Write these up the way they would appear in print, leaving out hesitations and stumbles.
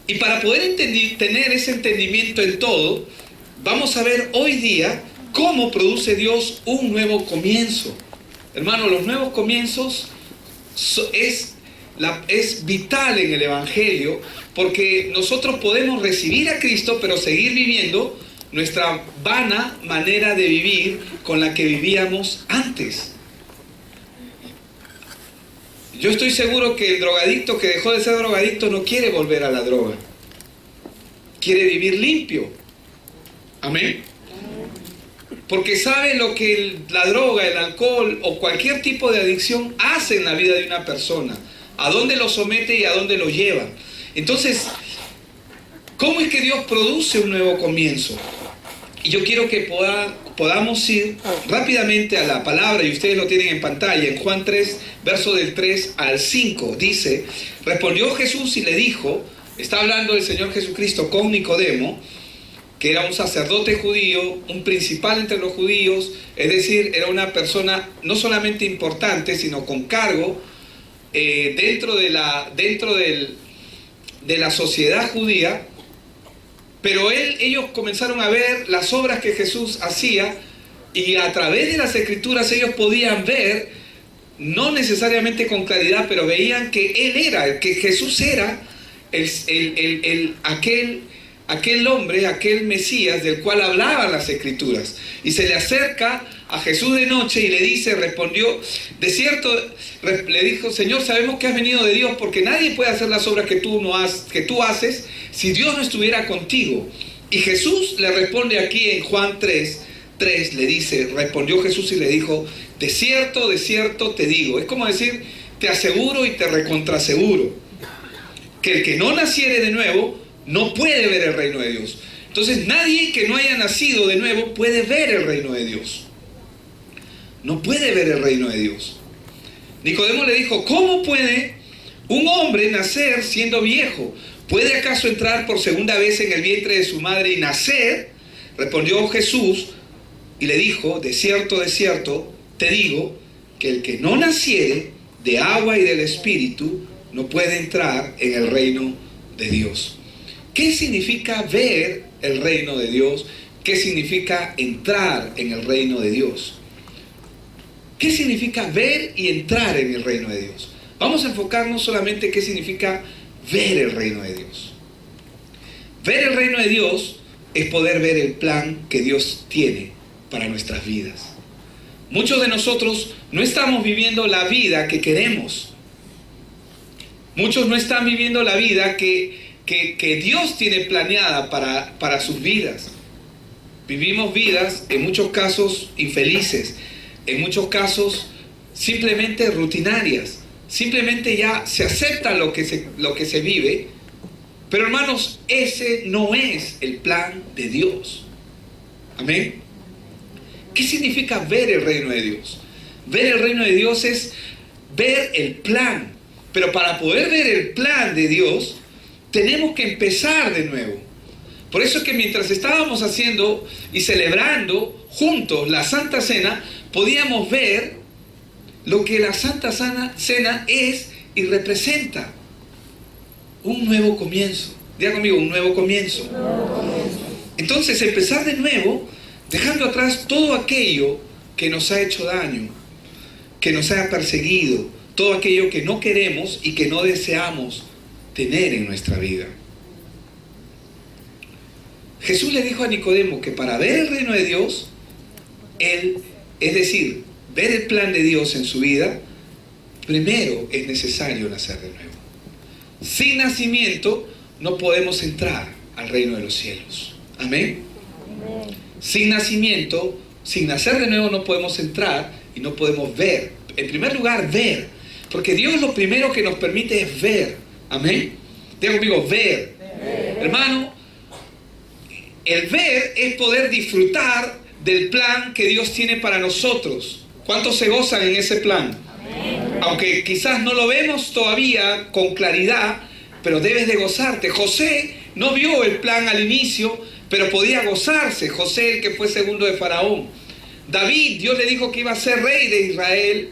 Y para poder tener ese entendimiento en todo, vamos a ver hoy día cómo produce Dios un nuevo comienzo. Hermano, los nuevos comienzos es vital en el Evangelio, porque nosotros podemos recibir a Cristo, pero seguir viviendo nuestra vana manera de vivir con la que vivíamos antes. Yo estoy seguro que el drogadicto que dejó de ser drogadicto no quiere volver a la droga. Quiere vivir limpio. Amén. Porque sabe lo que la droga, el alcohol o cualquier tipo de adicción hace en la vida de una persona. A dónde lo somete y a dónde lo lleva. Entonces, ¿cómo es que Dios produce un nuevo comienzo? Y yo quiero que podamos ir rápidamente a la palabra, y ustedes lo tienen en pantalla, en Juan 3, verso del 3 al 5, dice: respondió Jesús y le dijo, está hablando el Señor Jesucristo con Nicodemo, que era un sacerdote judío, un principal entre los judíos, es decir, era una persona no solamente importante, sino con cargo dentro de la sociedad judía. Pero ellos comenzaron a ver las obras que Jesús hacía, y a través de las Escrituras ellos podían ver, no necesariamente con claridad, pero veían que Jesús era aquel hombre, aquel Mesías del cual hablaban las Escrituras. Y se le acerca a Jesús de noche y le dice, de cierto, le dijo: Señor, sabemos que has venido de Dios, porque nadie puede hacer las obras que tú haces si Dios no estuviera contigo. Y Jesús le responde aquí en Juan 3, le dice, respondió Jesús y le dijo: de cierto te digo. Es como decir, te aseguro y te recontraseguro, que el que no naciere de nuevo no puede ver el reino de Dios. Entonces nadie que no haya nacido de nuevo puede ver el reino de Dios. No puede ver el reino de Dios. Nicodemo le dijo: ¿cómo puede un hombre nacer siendo viejo? ¿Puede acaso entrar por segunda vez en el vientre de su madre y nacer? Respondió Jesús y le dijo: de cierto te digo, que el que no naciere de agua y del Espíritu no puede entrar en el reino de Dios. ¿Qué significa ver el reino de Dios? ¿Qué significa entrar en el reino de Dios? ¿Qué significa ver y entrar en el reino de Dios? Vamos a enfocarnos solamente en qué significa ver el reino de Dios. Ver el reino de Dios es poder ver el plan que Dios tiene para nuestras vidas. Muchos de nosotros no estamos viviendo la vida que queremos. Muchos no están viviendo la vida que Dios tiene planeada para sus vidas. Vivimos vidas, en muchos casos, infelices. En muchos casos, simplemente rutinarias. Simplemente ya se acepta lo que se vive. Pero hermanos, ese no es el plan de Dios. Amén. ¿Qué significa ver el reino de Dios? Ver el reino de Dios es ver el plan. Pero para poder ver el plan de Dios, tenemos que empezar de nuevo. Por eso es que mientras estábamos haciendo y celebrando juntos la Santa Cena, podíamos ver lo que la Santa Cena es y representa. Un nuevo comienzo. Diga conmigo, un nuevo comienzo. Entonces, empezar de nuevo, dejando atrás todo aquello que nos ha hecho daño, que nos ha perseguido, todo aquello que no queremos y que no deseamos tener en nuestra vida. Jesús le dijo a Nicodemo que para ver el reino de Dios, es decir, ver el plan de Dios en su vida, primero es necesario nacer de nuevo. Sin nacimiento no podemos entrar al reino de los cielos. Amén. Sin nacimiento, sin nacer de nuevo, no podemos entrar y no podemos ver. En primer lugar, ver. Porque Dios lo primero que nos permite es ver. Amén. Diga conmigo, ver. Hermano, el ver es poder disfrutar del plan que Dios tiene para nosotros. ¿Cuántos se gozan en ese plan? Amén. Aunque quizás no lo vemos todavía con claridad, pero debes de gozarte. José no vio el plan al inicio, pero podía gozarse. José, el que fue segundo de Faraón. David, Dios le dijo que iba a ser rey de Israel,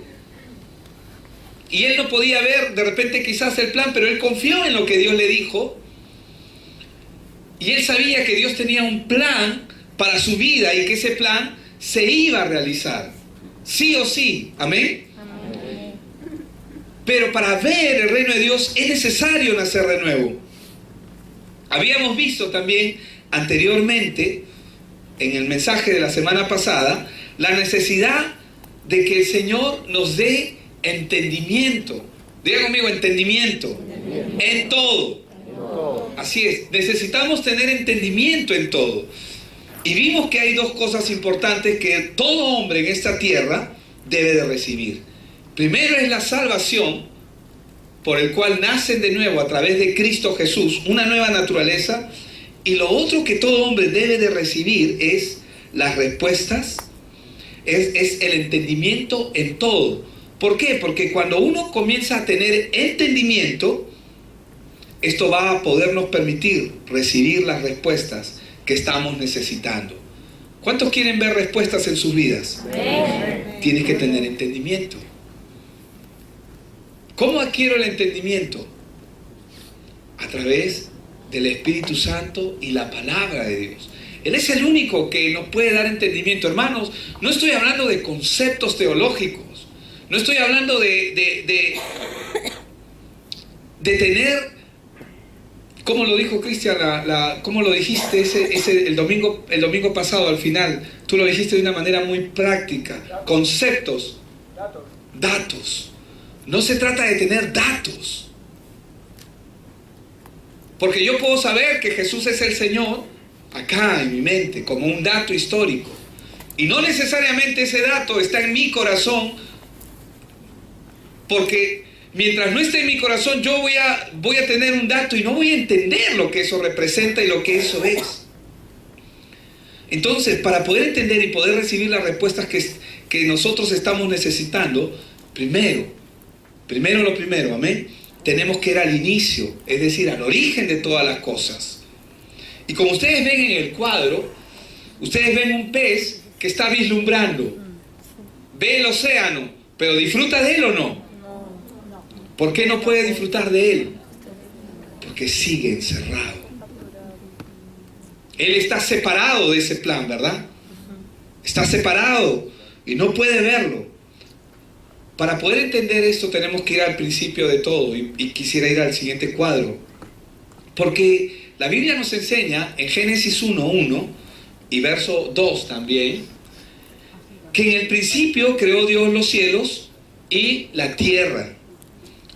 y él no podía ver de repente quizás el plan, pero él confió en lo que Dios le dijo, Y él sabía que Dios tenía un plan para su vida y que ese plan se iba a realizar. Sí o sí. Amén. Amén. Pero para ver el reino de Dios es necesario nacer de nuevo. Habíamos visto también anteriormente, en el mensaje de la semana pasada, la necesidad de que el Señor nos dé entendimiento. Diga conmigo, entendimiento. En todo. Así es, necesitamos tener entendimiento en todo. Y vimos que hay dos cosas importantes que todo hombre en esta tierra debe de recibir. Primero es la salvación, por el cual nacen de nuevo a través de Cristo Jesús, una nueva naturaleza. Y lo otro que todo hombre debe de recibir es las respuestas, es el entendimiento en todo. ¿Por qué? Porque cuando uno comienza a tener entendimiento, esto va a podernos permitir recibir las respuestas que estamos necesitando. ¿Cuántos quieren ver respuestas en sus vidas? Tienes que tener entendimiento. ¿Cómo adquiero el entendimiento? A través del Espíritu Santo y la palabra de Dios. Él es el único que nos puede dar entendimiento. Hermanos, no estoy hablando de conceptos teológicos. No estoy hablando de tener, como lo dijo Cristian, como lo dijiste el domingo pasado al final. Tú lo dijiste de una manera muy práctica. Conceptos. Datos. No se trata de tener datos. Porque yo puedo saber que Jesús es el Señor acá en mi mente, como un dato histórico. Y no necesariamente ese dato está en mi corazón, porque mientras no esté en mi corazón, yo voy a tener un dato y no voy a entender lo que eso representa y lo que eso es. Entonces, para poder entender y poder recibir las respuestas que nosotros estamos necesitando, primero, amén, tenemos que ir al inicio, es decir, al origen de todas las cosas. Y como ustedes ven en el cuadro, ustedes ven un pez que está vislumbrando, ve el océano, pero ¿disfruta de él o no? ¿Por qué no puede disfrutar de él? Porque sigue encerrado. Él está separado de ese plan, ¿verdad? Está separado y no puede verlo. Para poder entender esto tenemos que ir al principio de todo y quisiera ir al siguiente cuadro. Porque la Biblia nos enseña en Génesis 1:1 y verso 2 también, que en el principio creó Dios los cielos y la tierra.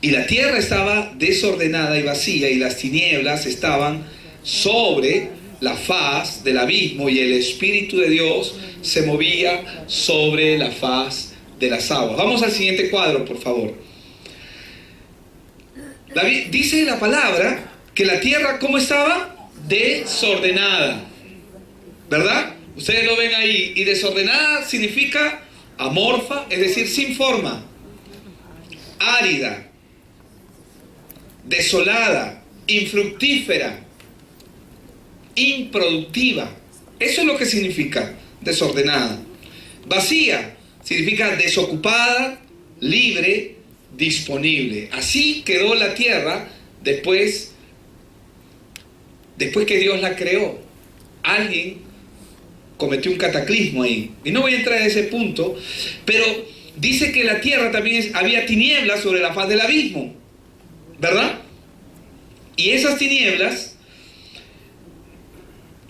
Y la tierra estaba desordenada y vacía, y las tinieblas estaban sobre la faz del abismo, y el Espíritu de Dios se movía sobre la faz de las aguas. Vamos al siguiente cuadro, por favor. Dice la palabra que la tierra, ¿cómo estaba? Desordenada, ¿verdad? Ustedes lo ven ahí. Y desordenada significa amorfa, es decir, sin forma, árida, desolada, infructífera, improductiva. Eso es lo que significa desordenada. Vacía significa desocupada, libre, disponible. Así quedó la tierra después que Dios la creó. Alguien cometió un cataclismo ahí. Y no voy a entrar a ese punto, pero dice que la tierra también había tinieblas sobre la faz del abismo, ¿verdad? Y esas tinieblas,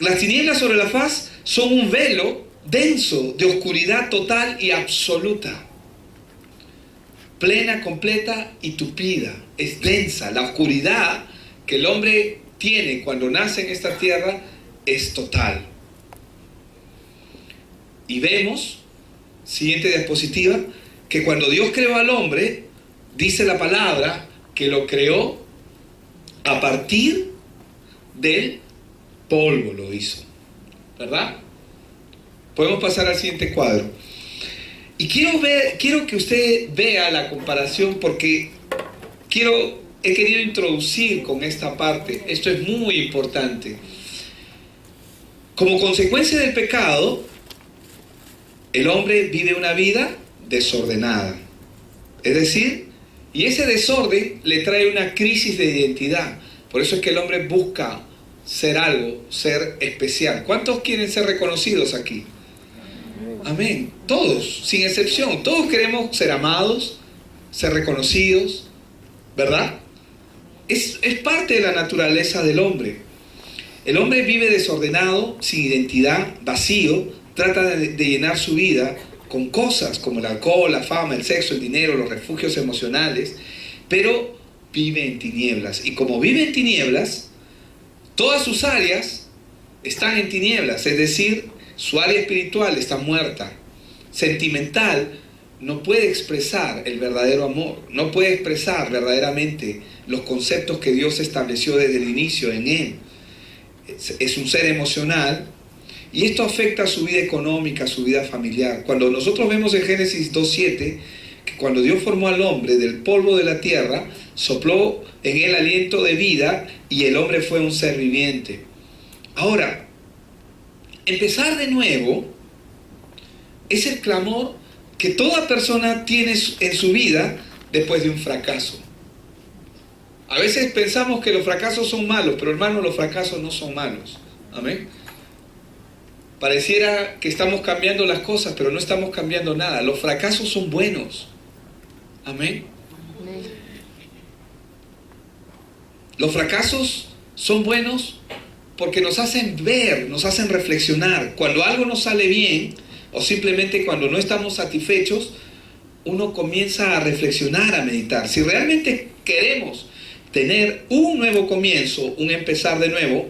las tinieblas sobre la faz son un velo denso de oscuridad total y absoluta, plena, completa y tupida. Es densa. La oscuridad que el hombre tiene cuando nace en esta tierra es total. Y vemos, siguiente diapositiva, que cuando Dios creó al hombre, dice la palabra que lo creó a partir del polvo, lo hizo, ¿verdad? Podemos pasar al siguiente cuadro. Y quiero que usted vea la comparación, porque he querido introducir con esta parte. Esto es muy importante. Como consecuencia del pecado, el hombre vive una vida desordenada. Es decir, y ese desorden le trae una crisis de identidad. Por eso es que el hombre busca ser algo, ser especial. ¿Cuántos quieren ser reconocidos aquí? Amén. Todos, sin excepción. Todos queremos ser amados, ser reconocidos, ¿verdad? Es parte de la naturaleza del hombre. El hombre vive desordenado, sin identidad, vacío, trata de llenar su vida con cosas como el alcohol, la fama, el sexo, el dinero, los refugios emocionales, pero vive en tinieblas. Y como vive en tinieblas, todas sus áreas están en tinieblas, es decir, su área espiritual está muerta. Sentimental, no puede expresar el verdadero amor, no puede expresar verdaderamente los conceptos que Dios estableció desde el inicio en él. Es un ser emocional y esto afecta a su vida económica, a su vida familiar. Cuando nosotros vemos en Génesis 2:7 que cuando Dios formó al hombre del polvo de la tierra, sopló en él aliento de vida y el hombre fue un ser viviente. Ahora, empezar de nuevo es el clamor que toda persona tiene en su vida después de un fracaso. A veces pensamos que los fracasos son malos, pero hermanos, los fracasos no son malos. Amén. Pareciera que estamos cambiando las cosas, pero no estamos cambiando nada. Los fracasos son buenos. Amén. Los fracasos son buenos porque nos hacen ver, nos hacen reflexionar. Cuando algo no sale bien, o simplemente cuando no estamos satisfechos, uno comienza a reflexionar, a meditar. Si realmente queremos tener un nuevo comienzo, un empezar de nuevo,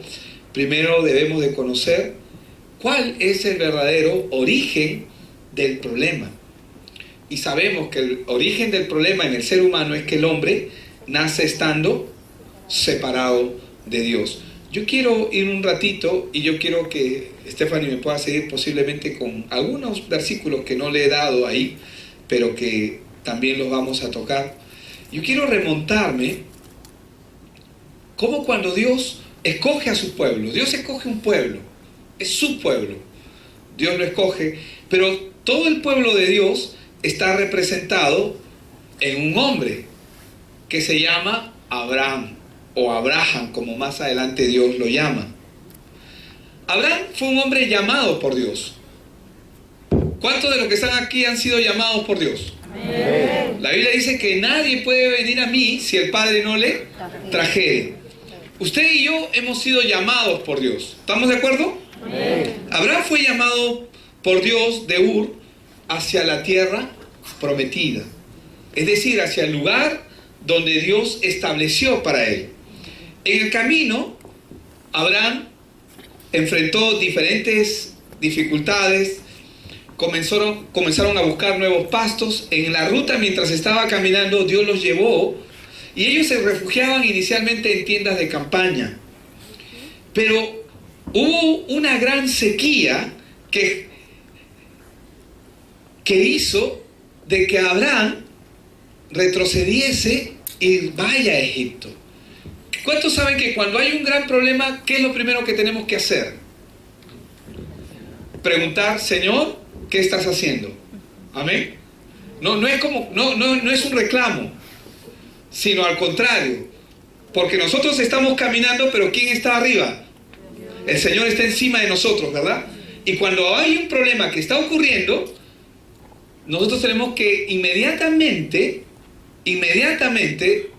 primero debemos de conocer cuál es el verdadero origen del problema. Y sabemos que el origen del problema en el ser humano es que el hombre nace estando separado de Dios. Yo quiero ir un ratito y yo quiero que Stephanie me pueda seguir posiblemente con algunos versículos que no le he dado ahí, pero que también los vamos a tocar. Yo quiero remontarme como cuando Dios escoge a su pueblo. Dios escoge un pueblo, es su pueblo. Dios lo escoge, pero todo el pueblo de Dios está representado en un hombre que se llama Abraham o Abraham, como más adelante Dios lo llama. Abraham fue un hombre llamado por Dios. ¿Cuántos de los que están aquí han sido llamados por Dios? Amén. La Biblia dice que nadie puede venir a mí si el Padre no le trajere. Usted y yo hemos sido llamados por Dios. ¿Estamos de acuerdo? Amén. Abraham fue llamado por Dios de Ur hacia la tierra prometida. Es decir, hacia el lugar donde Dios estableció para él. En el camino, Abraham enfrentó diferentes dificultades, comenzaron a buscar nuevos pastos. En la ruta, mientras estaba caminando, Dios los llevó y ellos se refugiaban inicialmente en tiendas de campaña. Pero hubo una gran sequía que hizo de que Abraham retrocediese y vaya a Egipto. ¿Cuántos saben que cuando hay un gran problema, qué es lo primero que tenemos que hacer? Preguntar, Señor, ¿qué estás haciendo? Amén. No es un reclamo, sino al contrario, porque nosotros estamos caminando, pero ¿quién está arriba? El Señor está encima de nosotros, ¿verdad? Y cuando hay un problema que está ocurriendo, nosotros tenemos que inmediatamente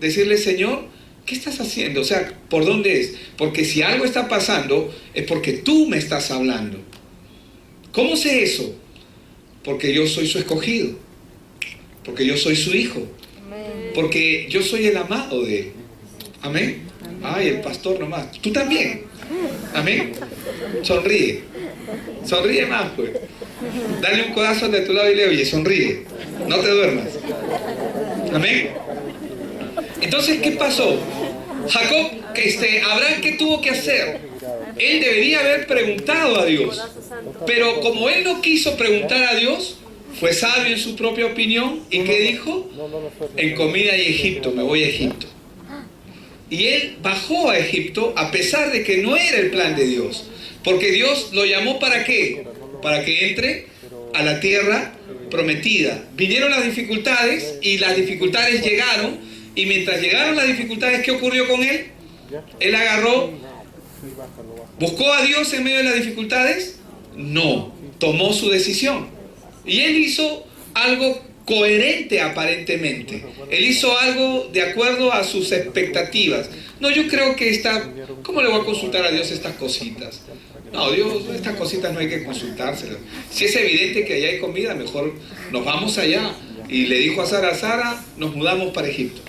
decirle, Señor, ¿qué estás haciendo? O sea, ¿por dónde es? Porque si algo está pasando, es porque tú me estás hablando. ¿Cómo sé eso? Porque yo soy su escogido. Porque yo soy su hijo. Porque yo soy el amado de él. Amén. Ay, el pastor nomás. Tú también. Amén. Sonríe. Sonríe más, pues. Dale un codazo al de tu lado y le oye, sonríe. No te duermas. Amén. Entonces, ¿qué pasó? Abraham, ¿qué tuvo que hacer? Él debería haber preguntado a Dios. Pero como él no quiso preguntar a Dios, fue sabio en su propia opinión. ¿Y qué dijo? En comida y Egipto, me voy a Egipto. Y él bajó a Egipto a pesar de que no era el plan de Dios. Porque Dios lo llamó ¿para qué? Para que entre a la tierra prometida. Vinieron las dificultades y las dificultades llegaron. Y mientras llegaron las dificultades, ¿qué ocurrió con él? Él agarró ¿Buscó a Dios en medio de las dificultades? No, tomó su decisión. Y él hizo algo coherente aparentemente. Él hizo algo de acuerdo a sus expectativas. No, yo creo que ¿cómo le voy a consultar a Dios estas cositas? No, Dios, estas cositas no hay que consultárselas. Si es evidente que allá hay comida, mejor nos vamos allá. Y le dijo a Sara, nos mudamos para Egipto.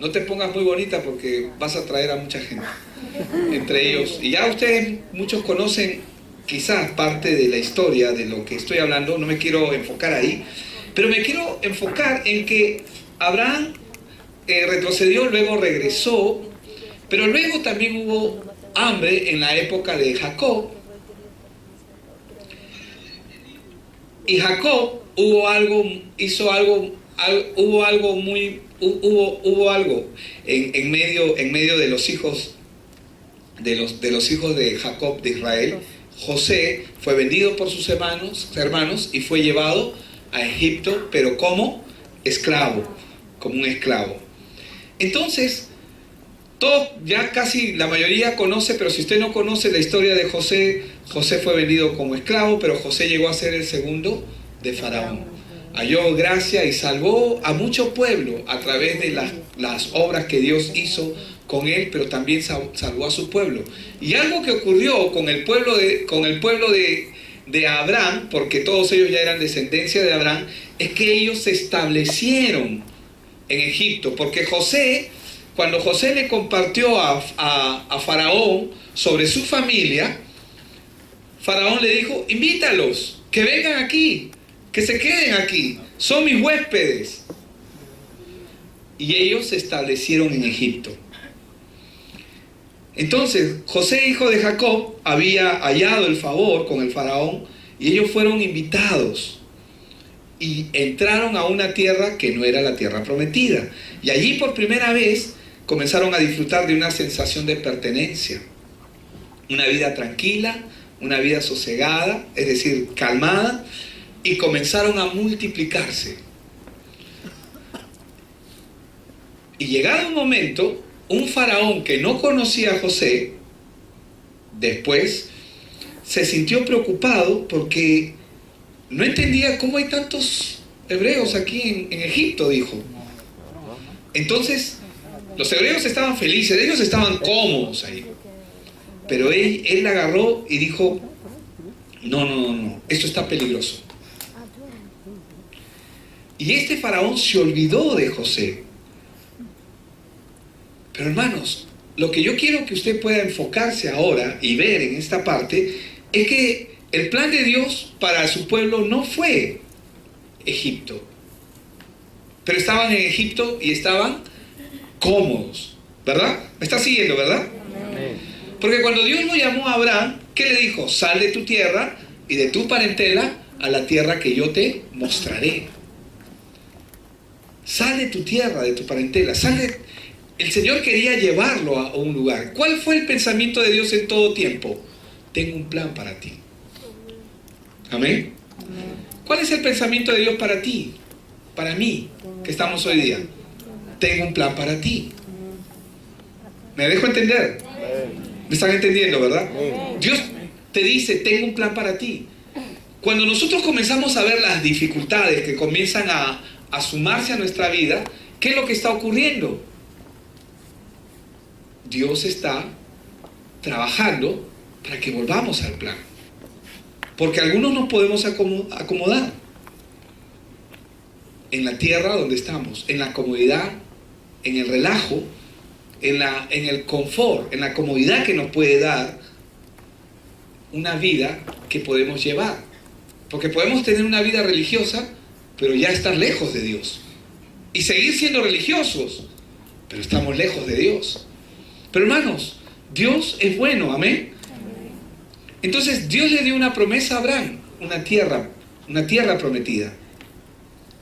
No te pongas muy bonita porque vas a traer a mucha gente. Entre ellos, y ya ustedes muchos conocen quizás parte de la historia de lo que estoy hablando, no me quiero enfocar ahí, pero me quiero enfocar en que Abraham retrocedió, luego regresó, pero luego también hubo hambre en la época de Jacob, y Jacob hubo algo en medio de los hijos de los hijos de Jacob de Israel. José fue vendido por sus hermanos y fue llevado a Egipto, pero como esclavo, como un esclavo. Entonces, todos, ya casi la mayoría conoce, pero si usted no conoce la historia de José, José fue vendido como esclavo, pero José llegó a ser el segundo de Faraón. Halló gracia y salvó a mucho pueblo a través de las obras que Dios hizo con él, pero también salvó a su pueblo. Y algo que ocurrió con el pueblo de Abraham, porque todos ellos ya eran descendencia de Abraham, es que ellos se establecieron en Egipto, porque cuando José le compartió a Faraón sobre su familia, Faraón le dijo: invítalos, que vengan aquí, que se queden aquí, son mis huéspedes. Y ellos se establecieron en Egipto. Entonces, José, hijo de Jacob, había hallado el favor con el faraón y ellos fueron invitados y entraron a una tierra que no era la tierra prometida. Y allí por primera vez comenzaron a disfrutar de una sensación de pertenencia, una vida tranquila, una vida sosegada, es decir, calmada, y comenzaron a multiplicarse. Y llegado un momento, un faraón que no conocía a José, después se sintió preocupado porque no entendía cómo hay tantos hebreos aquí en Egipto, dijo. Entonces, los hebreos estaban felices, ellos estaban cómodos ahí. Pero él agarró y dijo: no, esto está peligroso. Y este faraón se olvidó de José. Pero hermanos, lo que yo quiero que usted pueda enfocarse ahora y ver en esta parte es que el plan de Dios para su pueblo no fue Egipto. Pero estaban en Egipto y estaban cómodos, ¿verdad? ¿Me está siguiendo, verdad? Porque cuando Dios lo llamó a Abraham, ¿qué le dijo? Sal de tu tierra y de tu parentela a la tierra que yo te mostraré. Sal de tu tierra, de tu parentela, El Señor quería llevarlo a un lugar. ¿Cuál fue el pensamiento de Dios en todo tiempo? Tengo un plan para ti. Amén. ¿Cuál es el pensamiento de Dios para ti? Para mí, que estamos hoy día. Tengo un plan para ti. ¿Me dejo entender? ¿Me están entendiendo, verdad? Dios te dice: tengo un plan para ti. Cuando nosotros comenzamos a ver las dificultades que comienzan a sumarse a nuestra vida, ¿qué es lo que está ocurriendo? Dios está trabajando para que volvamos al plan. Porque algunos nos podemos acomodar en la tierra donde estamos, en la comodidad, en el relajo, en el confort, en la comodidad que nos puede dar una vida que podemos llevar. Porque podemos tener una vida religiosa, pero ya estar lejos de Dios. Y seguir siendo religiosos, pero estamos lejos de Dios. Pero hermanos, Dios es bueno, amén. Entonces Dios le dio una promesa a Abraham, una tierra prometida.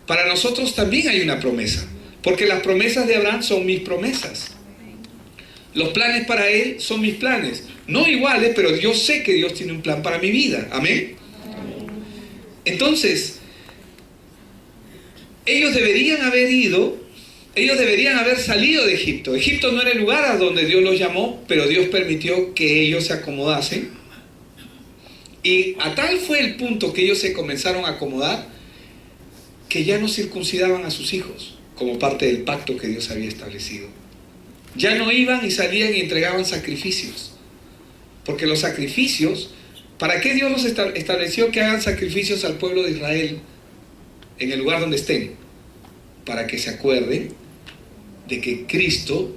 Para nosotros también hay una promesa, porque las promesas de Abraham son mis promesas. Los planes para él son mis planes. No iguales, pero yo sé que Dios tiene un plan para mi vida, amén. Entonces, ellos deberían haber ido Ellos deberían haber salido de Egipto. Egipto no era el lugar a donde Dios los llamó, pero Dios permitió que ellos se acomodasen. Y a tal fue el punto que ellos se comenzaron a acomodar, que ya no circuncidaban a sus hijos, como parte del pacto que Dios había establecido. Ya no iban y salían y entregaban sacrificios. Porque los sacrificios, ¿para qué Dios los estableció que hagan sacrificios al pueblo de Israel en el lugar donde estén? Para que se acuerden de que Cristo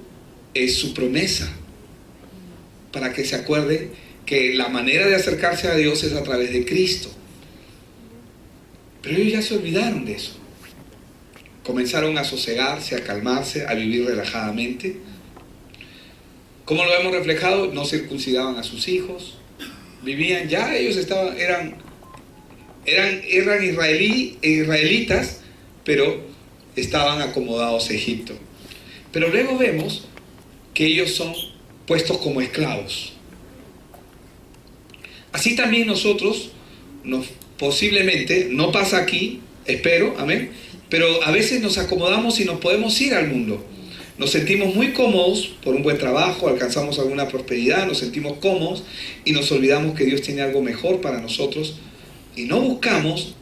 es su promesa. Para que se acuerden que la manera de acercarse a Dios es a través de Cristo. Pero ellos ya se olvidaron de eso. Comenzaron a sosegarse, a calmarse, a vivir relajadamente. ¿Cómo lo hemos reflejado? No circuncidaban a sus hijos. Vivían ya, ellos eran israelitas, pero estaban acomodados a Egipto. Pero luego vemos que ellos son puestos como esclavos. Así también nosotros, posiblemente, no pasa aquí, espero, amén, pero a veces nos acomodamos y nos podemos ir al mundo. Nos sentimos muy cómodos por un buen trabajo, alcanzamos alguna prosperidad, nos sentimos cómodos y nos olvidamos que Dios tiene algo mejor para nosotros y no buscamos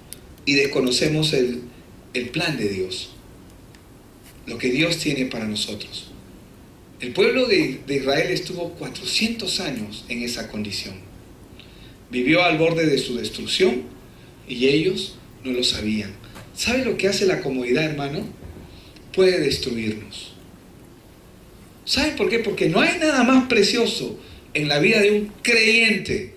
y desconocemos el plan de Dios, lo que Dios tiene para nosotros. El pueblo de Israel estuvo 400 años en esa condición. Vivió al borde de su destrucción y ellos no lo sabían. ¿Sabe lo que hace la comodidad, hermano? Puede destruirnos. ¿Sabe por qué? Porque no hay nada más precioso en la vida de un creyente.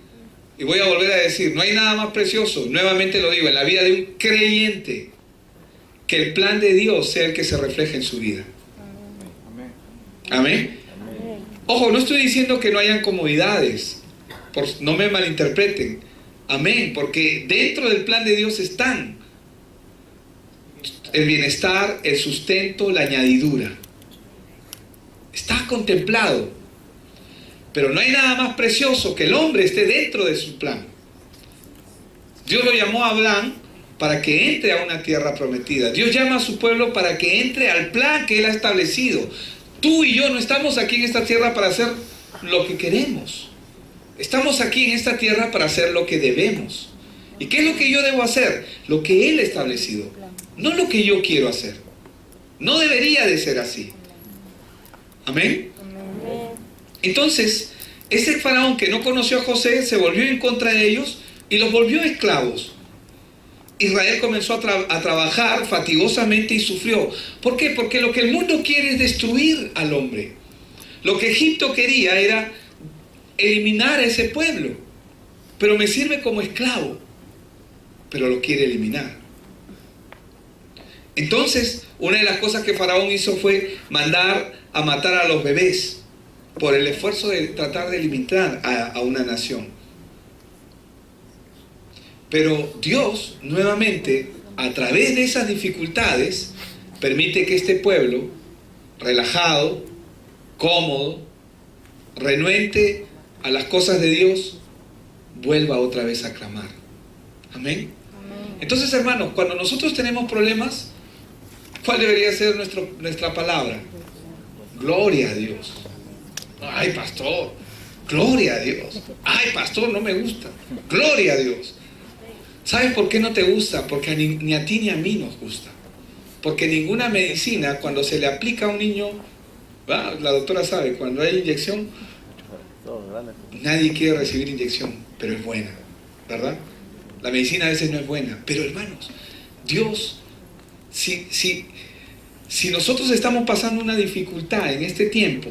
Y voy a volver a decir, no hay nada más precioso, nuevamente lo digo, en la vida de un creyente, que el plan de Dios sea el que se refleje en su vida. Amén. Ojo, no estoy diciendo que no hayan comodidades, no me malinterpreten. Amén, porque dentro del plan de Dios están el bienestar, el sustento, la añadidura. Está contemplado. Pero no hay nada más precioso que el hombre esté dentro de su plan. Dios lo llamó a Abraham para que entre a una tierra prometida. Dios llama a su pueblo para que entre al plan que Él ha establecido. Tú y yo no estamos aquí en esta tierra para hacer lo que queremos. Estamos aquí en esta tierra para hacer lo que debemos. ¿Y qué es lo que yo debo hacer? Lo que Él ha establecido. No lo que yo quiero hacer. No debería de ser así. Amén. Entonces, ese faraón que no conoció a José se volvió en contra de ellos y los volvió esclavos. Israel comenzó a trabajar fatigosamente y sufrió. ¿Por qué? Porque lo que el mundo quiere es destruir al hombre. Lo que Egipto quería era eliminar a ese pueblo. Pero me sirve como esclavo. Pero lo quiere eliminar. Entonces, una de las cosas que Faraón hizo fue mandar a matar a los bebés por el esfuerzo de tratar de limitar a una nación. Pero Dios, nuevamente, a través de esas dificultades, permite que este pueblo, relajado, cómodo, renuente a las cosas de Dios, vuelva otra vez a clamar. Amén. Entonces, hermanos, cuando nosotros tenemos problemas, ¿cuál debería ser nuestra palabra? Gloria a Dios. Ay, pastor, gloria a Dios. Ay, pastor, no me gusta. Gloria a Dios. ¿Sabes por qué no te gusta? Porque ni a ti ni a mí nos gusta. Porque ninguna medicina, cuando se le aplica a un niño, la doctora sabe, cuando hay inyección, nadie quiere recibir inyección, pero es buena, ¿verdad? La medicina a veces no es buena, pero hermanos, Dios, si nosotros estamos pasando una dificultad en este tiempo,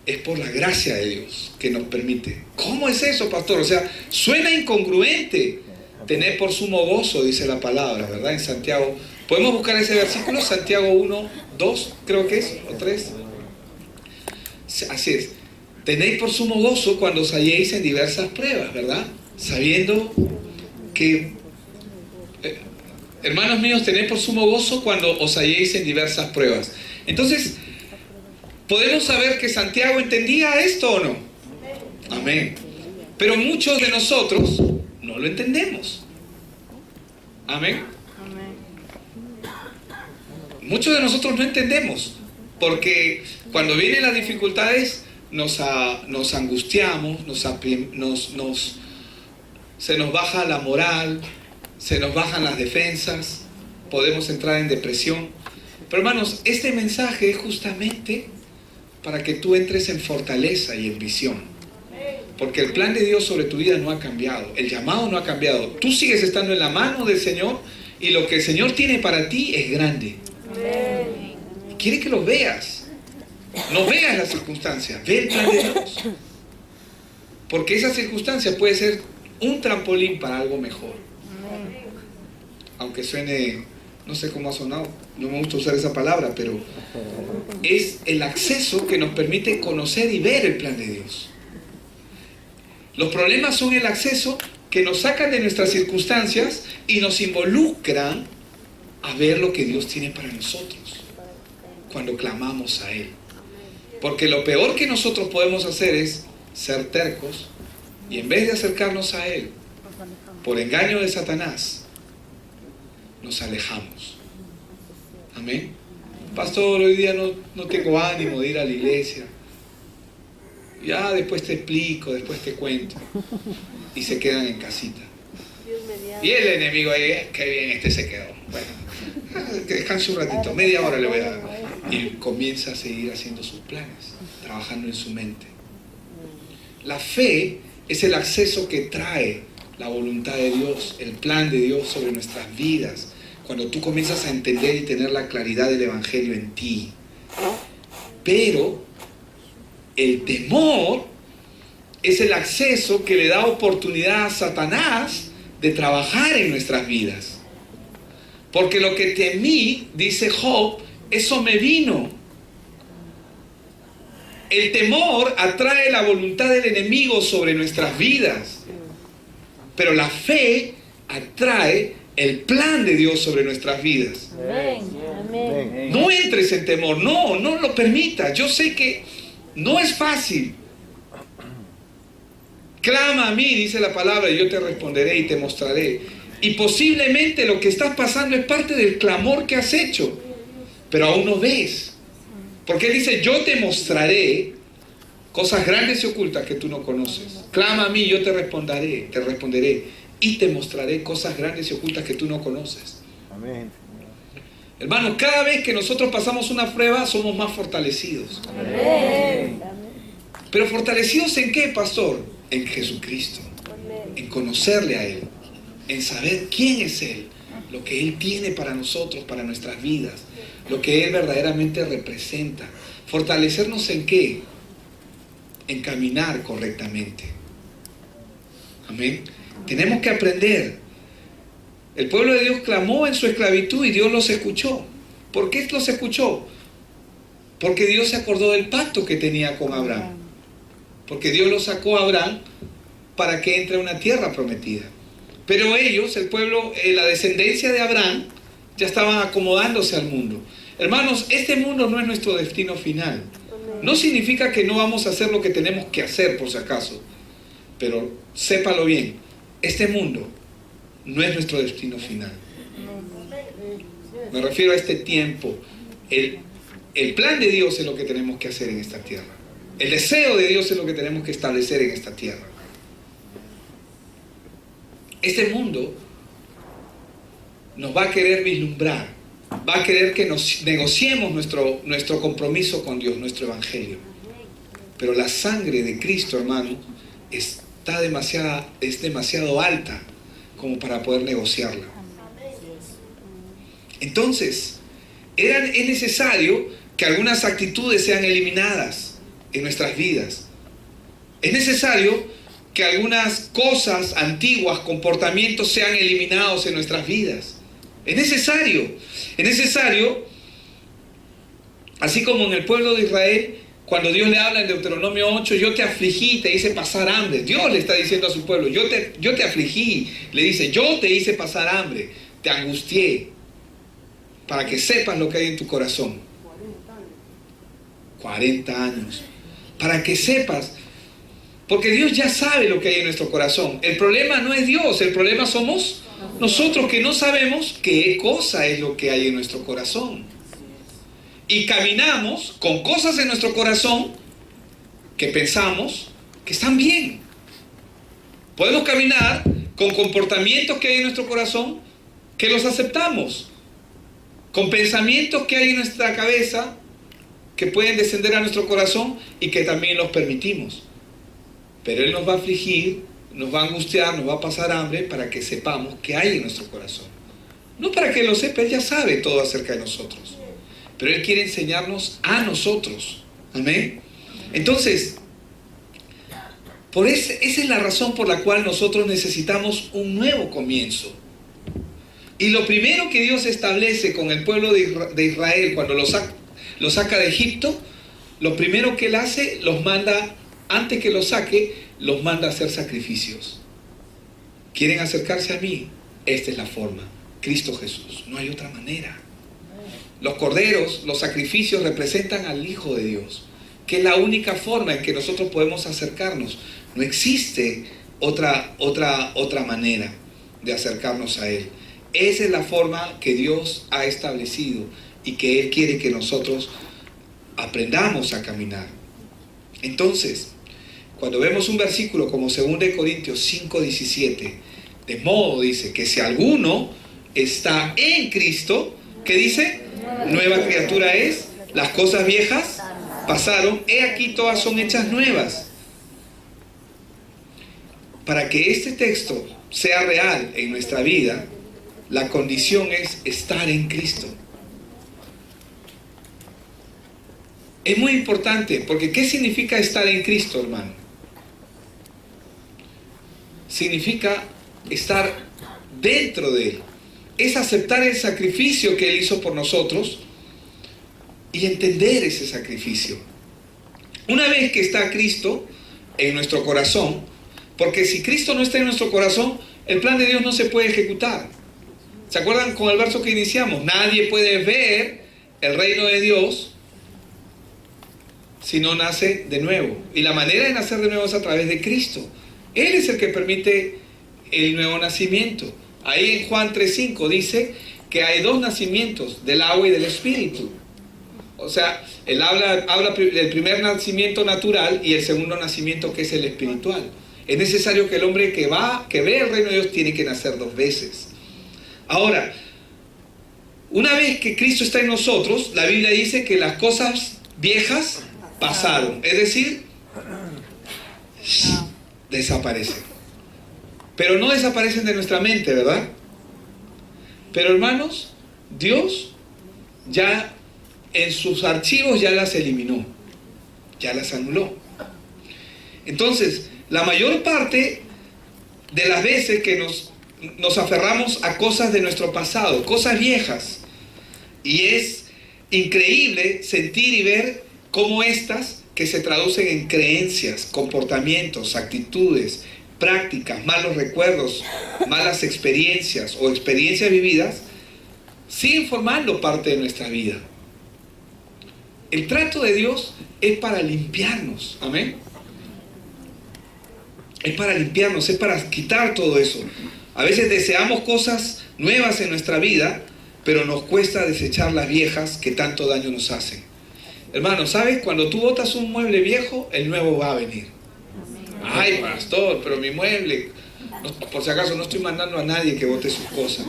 es por la gracia de Dios que nos permite. ¿Cómo es eso, pastor? O sea, suena incongruente. Tener por sumo gozo, dice la palabra, ¿verdad? En Santiago. ¿Podemos buscar ese versículo? Santiago 1, 2, creo que es, o 3. Así es. Tenéis por sumo gozo cuando os halléis en diversas pruebas, ¿verdad? Sabiendo que, hermanos míos, tenéis por sumo gozo cuando os halléis en diversas pruebas. Entonces, ¿podemos saber que Santiago entendía esto o no? Amén. Pero muchos de nosotros no lo entendemos. Amén. Muchos de nosotros no entendemos, porque cuando vienen las dificultades nos angustiamos, se nos baja la moral, se nos bajan las defensas, podemos entrar en depresión. Pero hermanos, este mensaje es justamente para que tú entres en fortaleza y en visión. Porque el plan de Dios sobre tu vida no ha cambiado, el llamado no ha cambiado. Tú sigues estando en la mano del Señor y lo que el Señor tiene para ti es grande. Quiere que lo veas. No veas las circunstancias, ve el plan de Dios. Porque esa circunstancia puede ser un trampolín para algo mejor. Aunque suene, no sé cómo ha sonado, no me gusta usar esa palabra, pero es el acceso que nos permite conocer y ver el plan de Dios. Los problemas son el acceso que nos sacan de nuestras circunstancias y nos involucran a ver lo que Dios tiene para nosotros cuando clamamos a Él. Porque lo peor que nosotros podemos hacer es ser tercos y en vez de acercarnos a Él, por engaño de Satanás, nos alejamos. Amén. Pastor, hoy día no tengo ánimo de ir a la iglesia. Ya después te explico, después te cuento. Y se quedan en casita. Y el enemigo ahí, qué bien, este se quedó. Bueno, que descanse un ratito, media hora le voy a dar. Y comienza a seguir haciendo sus planes, trabajando en su mente. La fe es el acceso que trae la voluntad de Dios, el plan de Dios sobre nuestras vidas. Cuando tú comienzas a entender y tener la claridad del Evangelio en ti. Pero el temor es el acceso que le da oportunidad a Satanás de trabajar en nuestras vidas. Porque lo que temí, dice Job, eso me vino. El temor atrae la voluntad del enemigo sobre nuestras vidas. Pero la fe atrae el plan de Dios sobre nuestras vidas. Amén. No entres en temor, no lo permitas. Yo sé que no es fácil. Clama a mí, dice la palabra, y yo te responderé y te mostraré. Y posiblemente lo que estás pasando es parte del clamor que has hecho, pero aún no ves. Porque Él dice, yo te mostraré cosas grandes y ocultas que tú no conoces. Clama a mí, yo te responderé y te mostraré cosas grandes y ocultas que tú no conoces. Amén. Hermanos, cada vez que nosotros pasamos una prueba, somos más fortalecidos. Amén. ¿Pero fortalecidos en qué, pastor? En Jesucristo. Amén. En conocerle a Él. En saber quién es Él. Lo que Él tiene para nosotros, para nuestras vidas. Lo que Él verdaderamente representa. ¿Fortalecernos en qué? En caminar correctamente. Amén. Tenemos que aprender. El pueblo de Dios clamó en su esclavitud y Dios los escuchó. ¿Por qué los escuchó? Porque Dios se acordó del pacto que tenía con Abraham. Porque Dios los sacó a Abraham para que entre a una tierra prometida. Pero ellos, el pueblo, la descendencia de Abraham, ya estaban acomodándose al mundo. Hermanos, este mundo no es nuestro destino final. No significa que no vamos a hacer lo que tenemos que hacer, por si acaso. Pero sépalo bien, este mundo no es nuestro destino final. Me refiero a este tiempo. El plan de Dios es lo que tenemos que hacer en esta tierra. El deseo de Dios es lo que tenemos que establecer en esta tierra. Este mundo nos va a querer vislumbrar, va a querer que nos negociemos nuestro compromiso con Dios, nuestro evangelio. Pero la sangre de Cristo, hermano, es demasiado alta como para poder negociarla. Entonces, es necesario que algunas actitudes sean eliminadas en nuestras vidas. Es necesario que algunas cosas antiguas, comportamientos sean eliminados en nuestras vidas. Es necesario, así como en el pueblo de Israel, cuando Dios le habla en Deuteronomio 8, yo te afligí, te hice pasar hambre. Dios le está diciendo a su pueblo, yo te afligí. Le dice, yo te hice pasar hambre, te angustié, para que sepas lo que hay en tu corazón. 40 años. Para que sepas, porque Dios ya sabe lo que hay en nuestro corazón. El problema no es Dios, el problema somos nosotros que no sabemos qué cosa es lo que hay en nuestro corazón. y caminamos con cosas en nuestro corazón que pensamos que están bien. Podemos caminar con comportamientos que hay en nuestro corazón que los aceptamos, con pensamientos que hay en nuestra cabeza que pueden descender a nuestro corazón y que también los permitimos. Pero Él nos va a afligir, nos va a angustiar, nos va a pasar hambre para que sepamos qué hay en nuestro corazón. No para que lo sepa, Él ya sabe todo acerca de nosotros. Pero Él quiere enseñarnos a nosotros. Amén. Entonces, esa es la razón por la cual nosotros necesitamos un nuevo comienzo. Y lo primero que Dios establece con el pueblo de Israel cuando lo saca de Egipto, lo primero que Él hace, los manda, antes que los saque, los manda a hacer sacrificios. ¿Quieren acercarse a mí? Esta es la forma. Cristo Jesús. No hay otra manera. Los corderos, los sacrificios representan al Hijo de Dios, que es la única forma en que nosotros podemos acercarnos. No existe otra manera de acercarnos a Él. Esa es la forma que Dios ha establecido y que Él quiere que nosotros aprendamos a caminar. Entonces, cuando vemos un versículo como 2 Corintios 5:17, de modo dice que si alguno está en Cristo, ¿qué dice? Nueva criatura es, las cosas viejas pasaron, he aquí todas son hechas nuevas. Para que este texto sea real en nuestra vida, la condición es estar en Cristo. Es muy importante, porque ¿qué significa estar en Cristo, hermano? Significa estar dentro de Él. Es aceptar el sacrificio que Él hizo por nosotros y entender ese sacrificio. Una vez que está Cristo en nuestro corazón, porque si Cristo no está en nuestro corazón, el plan de Dios no se puede ejecutar. ¿Se acuerdan con el verso que iniciamos? Nadie puede ver el reino de Dios si no nace de nuevo. Y la manera de nacer de nuevo es a través de Cristo. Él es el que permite el nuevo nacimiento. Ahí en Juan 3:5 dice que hay dos nacimientos, del agua y del espíritu. O sea, él habla del primer nacimiento natural y el segundo nacimiento, que es el espiritual. Es necesario que el hombre que ve el reino de Dios tiene que nacer dos veces. Ahora, una vez que Cristo está en nosotros, la Biblia dice que las cosas viejas pasaron. Es decir, desaparecen. Pero no desaparecen de nuestra mente, ¿verdad? Pero hermanos, Dios ya en sus archivos ya las eliminó, ya las anuló. Entonces, la mayor parte de las veces que nos aferramos a cosas de nuestro pasado, cosas viejas, y es increíble sentir y ver cómo estas, que se traducen en creencias, comportamientos, actitudes, prácticas, malos recuerdos, malas experiencias o experiencias vividas, siguen formando parte de nuestra vida. El trato de Dios es para limpiarnos, amén. Es para limpiarnos, es para quitar todo eso. A veces deseamos cosas nuevas en nuestra vida, pero nos cuesta desechar las viejas que tanto daño nos hacen. Hermano, ¿sabes? Cuando tú botas un mueble viejo, el nuevo va a venir. Ay, pastor, pero mi mueble... No, por si acaso, no estoy mandando a nadie que bote sus cosas.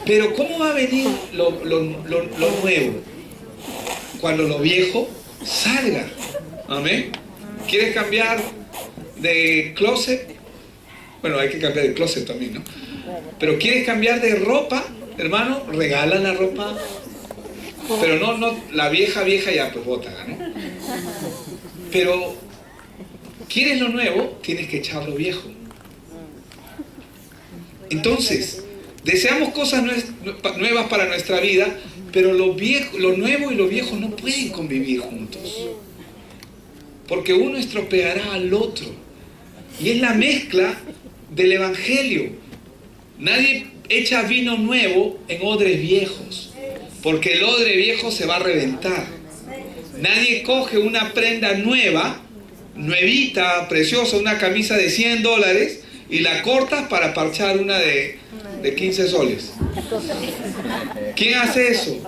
Pero ¿cómo va a venir lo nuevo? Cuando lo viejo salga. Amén. ¿Quieres cambiar de closet? Bueno, hay que cambiar de closet también, ¿no? Pero ¿quieres cambiar de ropa? Hermano, regala la ropa. Pero no, la vieja ya, pues bótala, ¿no? Pero ¿quieres lo nuevo? Tienes que echar lo viejo. Entonces, deseamos cosas nuevas para nuestra vida, pero lo nuevo y lo viejo no pueden convivir juntos. Porque uno estropeará al otro. Y es la mezcla del evangelio. Nadie echa vino nuevo en odres viejos, porque el odre viejo se va a reventar. Nadie coge una prenda nueva, nuevita, preciosa, una camisa de $100 y la cortas para parchar una de 15 soles. ¿Quién hace eso?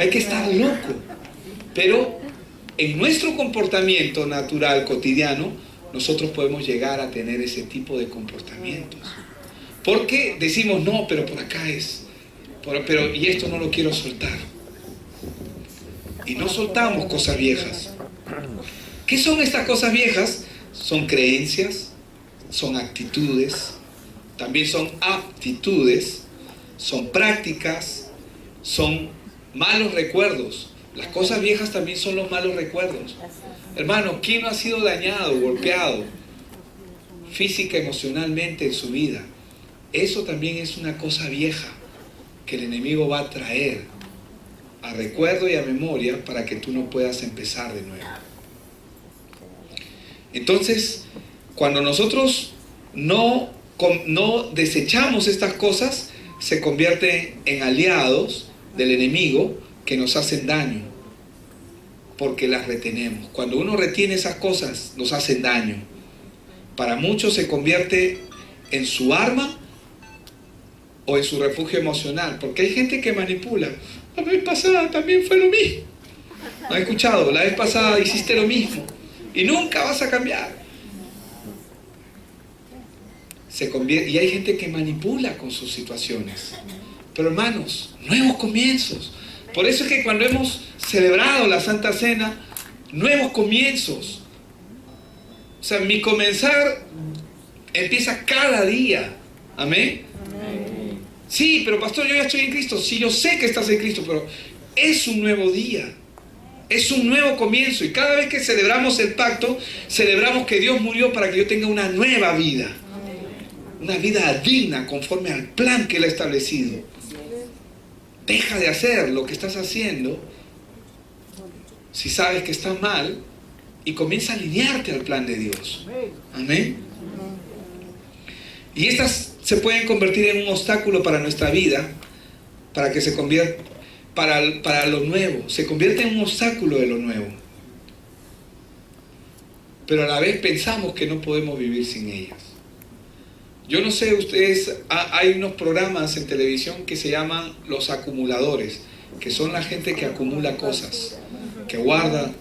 Hay que estar loco. Pero en nuestro comportamiento natural, cotidiano, nosotros podemos llegar a tener ese tipo de comportamientos. Porque decimos, no, pero por acá es. Pero y esto no lo quiero soltar. Y no soltamos cosas viejas. ¿Qué son estas cosas viejas? Son creencias, son actitudes, también son aptitudes, son prácticas, son malos recuerdos. Las cosas viejas también son los malos recuerdos. Hermano, ¿quién no ha sido dañado, golpeado física, emocionalmente en su vida? Eso también es una cosa vieja que el enemigo va a traer a recuerdo y a memoria para que tú no puedas empezar de nuevo. Entonces, cuando nosotros no desechamos estas cosas, se convierten en aliados del enemigo que nos hacen daño, porque las retenemos. Cuando uno retiene esas cosas, nos hacen daño. Para muchos se convierte en su arma o en su refugio emocional, porque hay gente que manipula. La vez pasada también fue lo mismo. ¿No has escuchado? La vez pasada hiciste lo mismo y nunca vas a cambiar. Y hay gente que manipula con sus situaciones. Pero hermanos, nuevos comienzos. Por eso es que cuando hemos celebrado la Santa Cena, nuevos comienzos. O sea, mi comenzar empieza cada día. Amén. Sí, pero pastor, yo ya estoy en Cristo. Sí, yo sé que estás en Cristo, pero es un nuevo día. Es un nuevo comienzo. Y cada vez que celebramos el pacto, celebramos que Dios murió para que yo tenga una nueva vida. Una vida digna conforme al plan que Él ha establecido. Deja de hacer lo que estás haciendo si sabes que está mal y comienza a alinearte al plan de Dios. Amén. Y estas se pueden convertir en un obstáculo para nuestra vida, para que se convierta, para lo nuevo. Se convierte en un obstáculo de lo nuevo. Pero a la vez pensamos que no podemos vivir sin ellas. Yo no sé, ustedes, hay unos programas en televisión que se llaman los acumuladores, que son la gente que acumula cosas, que guarda,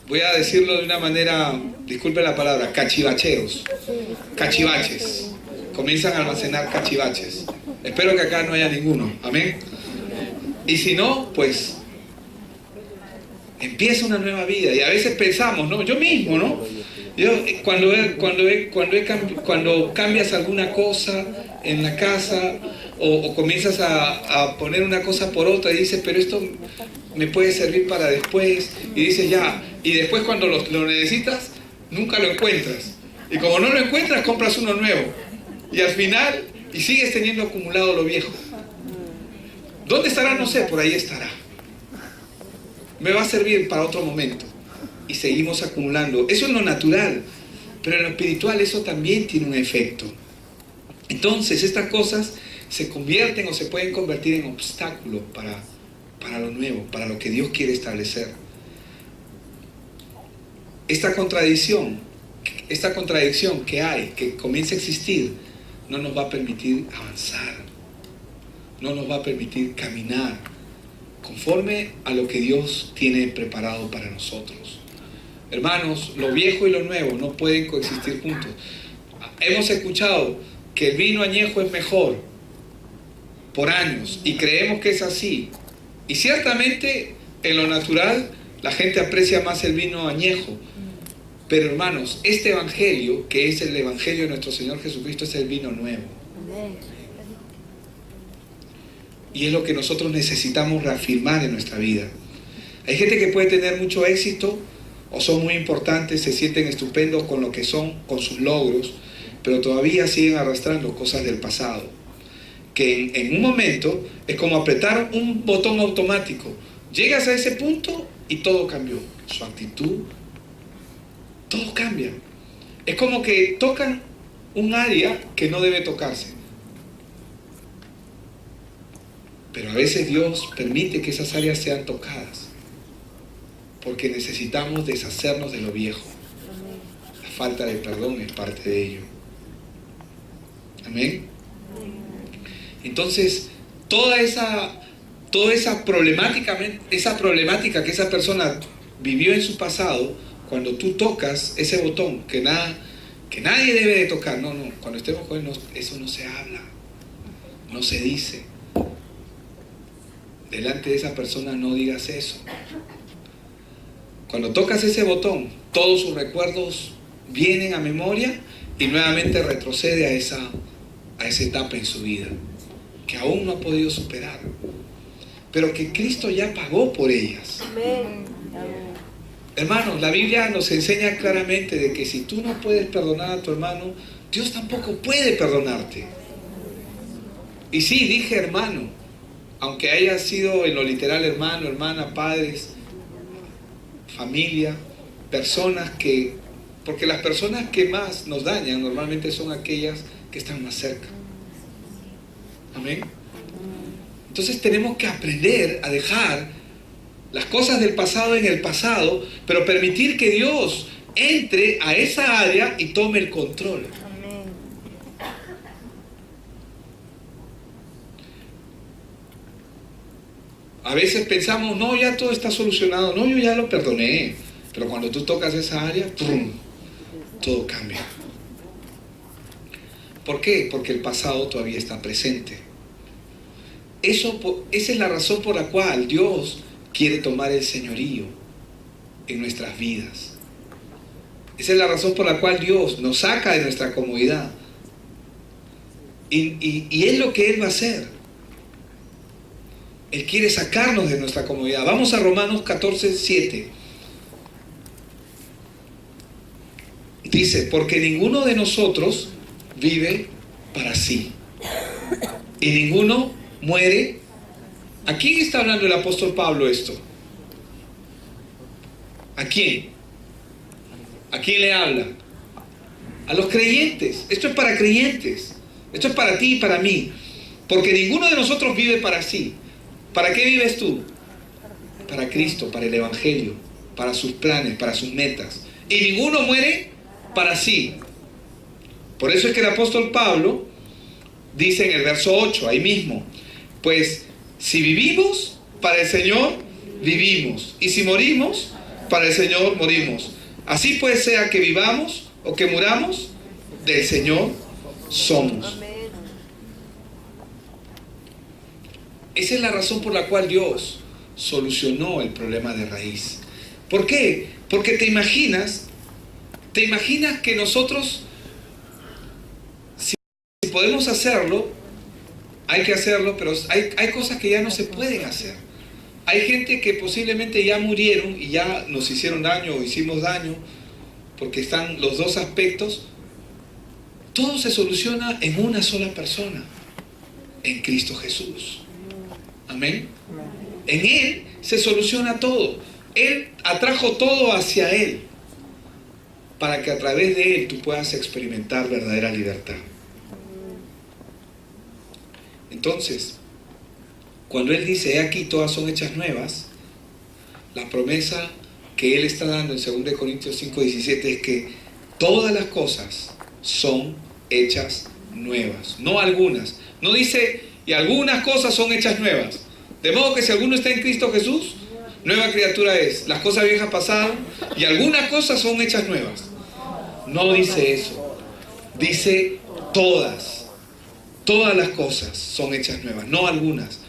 voy a decirlo de una manera, disculpe la palabra, cachivacheros, cachivaches. Comienzan a almacenar cachivaches. Espero que acá no haya ninguno, amén. Y si no, pues empieza una nueva vida. Y a veces pensamos, ¿no? Yo mismo, ¿no? Yo, cuando cambias alguna cosa en la casa o comienzas a poner una cosa por otra y dices, pero esto me puede servir para después, y dices ya, y después cuando lo necesitas, nunca lo encuentras. Y como no lo encuentras, compras uno nuevo. Y al final, y sigues teniendo acumulado lo viejo. ¿Dónde estará? No sé, por ahí estará. Me va a servir para otro momento. Y seguimos acumulando. Eso es lo natural. Pero en lo espiritual eso también tiene un efecto. Entonces estas cosas se convierten o se pueden convertir en obstáculos para lo nuevo, para lo que Dios quiere establecer. Esta contradicción que hay, que comienza a existir, no nos va a permitir avanzar. No nos va a permitir caminar conforme a lo que Dios tiene preparado para nosotros. Hermanos, lo viejo y lo nuevo no pueden coexistir juntos. Hemos escuchado que el vino añejo es mejor por años y creemos que es así. Y ciertamente en lo natural la gente aprecia más el vino añejo. Pero hermanos, este evangelio, que es el evangelio de nuestro Señor Jesucristo, es el vino nuevo. Y es lo que nosotros necesitamos reafirmar en nuestra vida. Hay gente que puede tener mucho éxito o son muy importantes, se sienten estupendos con lo que son, con sus logros, pero todavía siguen arrastrando cosas del pasado. Que en un momento es como apretar un botón automático. Llegas a ese punto y todo cambió. Su actitud, todo cambia. Es como que tocan un área que no debe tocarse. Pero a veces Dios permite que esas áreas sean tocadas, porque necesitamos deshacernos de lo viejo. La falta de perdón es parte de ello. Amén. Entonces, toda esa toda esa problemática que esa persona vivió en su pasado, cuando tú tocas ese botón que nadie debe de tocar, no, cuando estemos con él, eso no se habla, no se dice. Delante de esa persona no digas eso. Cuando tocas ese botón, todos sus recuerdos vienen a memoria y nuevamente retrocede a esa etapa en su vida que aún no ha podido superar, pero que Cristo ya pagó por ellas. Amén. Hermanos, la Biblia nos enseña claramente de que si tú no puedes perdonar a tu hermano, Dios tampoco puede perdonarte. Y sí, dije hermano, aunque haya sido en lo literal hermano, hermana, padres, familia, personas que... Porque las personas que más nos dañan normalmente son aquellas que están más cerca. Amén. Entonces tenemos que aprender a dejar las cosas del pasado en el pasado, pero permitir que Dios entre a esa área y tome el control. Amén. A veces pensamos, no, ya todo está solucionado, no, yo ya lo perdoné. Pero cuando tú tocas esa área, ¡prum!, todo cambia. ¿Por qué? Porque el pasado todavía está presente. Esa es la razón por la cual Dios quiere tomar el señorío en nuestras vidas. Esa es la razón por la cual Dios nos saca de nuestra comodidad. Y es lo que Él va a hacer. Él quiere sacarnos de nuestra comodidad. Vamos a Romanos 14:7. Dice, porque ninguno de nosotros vive para sí. Y ninguno muere. ¿A quién está hablando el apóstol Pablo esto? ¿A quién? ¿A quién le habla? A los creyentes. Esto es para creyentes. Esto es para ti y para mí. Porque ninguno de nosotros vive para sí. ¿Para qué vives tú? Para Cristo, para el Evangelio, para sus planes, para sus metas. Y ninguno muere para sí. Por eso es que el apóstol Pablo dice en el verso 8, ahí mismo, pues si vivimos, para el Señor vivimos. Y si morimos, para el Señor morimos. Así pues, sea que vivamos o que muramos, del Señor somos. Amén. Esa es la razón por la cual Dios solucionó el problema de raíz. ¿Por qué? Porque te imaginas que nosotros, si podemos hacerlo, hay que hacerlo, pero hay cosas que ya no se pueden hacer. Hay gente que posiblemente ya murieron y ya nos hicieron daño o hicimos daño, porque están los dos aspectos. Todo se soluciona en una sola persona, en Cristo Jesús. Amén. En Él se soluciona todo. Él atrajo todo hacia Él, para que a través de Él tú puedas experimentar verdadera libertad. Entonces, cuando Él dice, he aquí todas son hechas nuevas, la promesa que Él está dando en 2 Corintios 5:17 es que todas las cosas son hechas nuevas, no algunas. No dice, y algunas cosas son hechas nuevas. De modo que si alguno está en Cristo Jesús, nueva criatura es. Las cosas viejas pasaron y algunas cosas son hechas nuevas. No dice eso. Dice todas. Todas las cosas son hechas nuevas, no algunas.